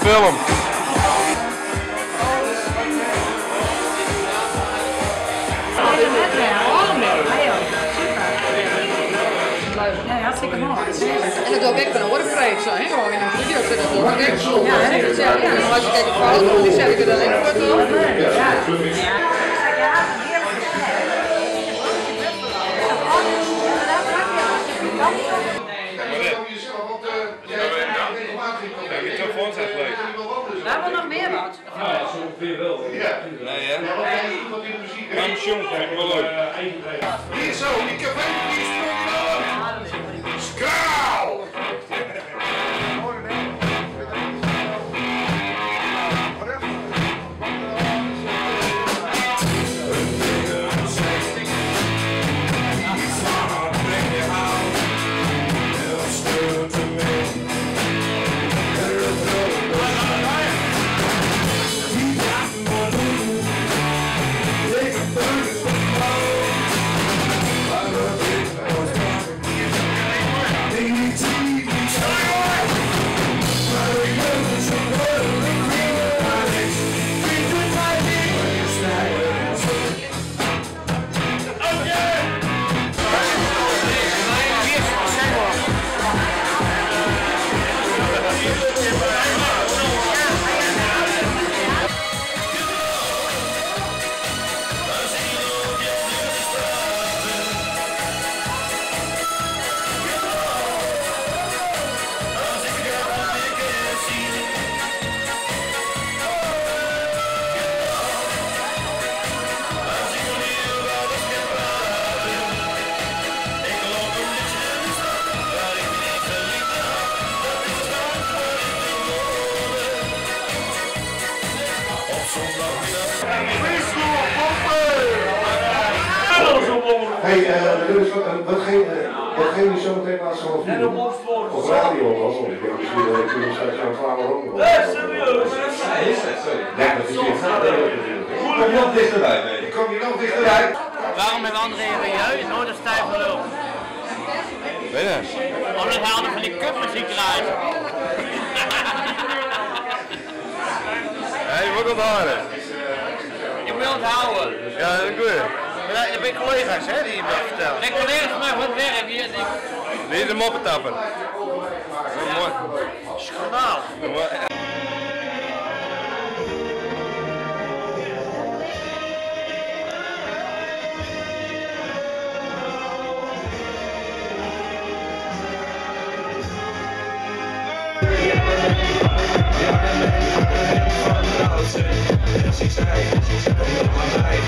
film. Ja, hartstikke mooi. En dat ook ik ben hoor, vreed zo, hè? Gewoon in een video zit dat ook. Ja, hè? Dus ja, en als je kijkt op foto, die zet ik er dan in voor toe. Ja, die telefoon zijn leuk. We hebben nog meer wat. Ja, zo ongeveer wel. Nee, hè? Mijn jongen vind ik wel leuk. Hier zo, die café, die Skraal! Hey, watgene zo meteen laat zo op radio was, want ik denk misschien dat ik toen straks zo'n vader ook nog. Nee, serieus? Ja, dat is niet kom je nog dichterbij, ik kom je nog dichterbij. Waarom heeft André Rieu nooit een stijve lul? Weet je? Omdat hij altijd van die kutmuziek draait. Ja, je moet onthouden. Je moet onthouden. Ja, dat is goed. Maar dat ben collega's hè, die me vertellen. Mijn collega's van mij voor het werk, Die de moppen tappen. Mooi. Schandaal. Ze zei op mij,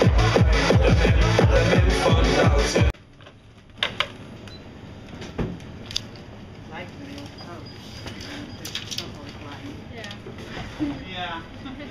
de mens van Doutzen. Ja.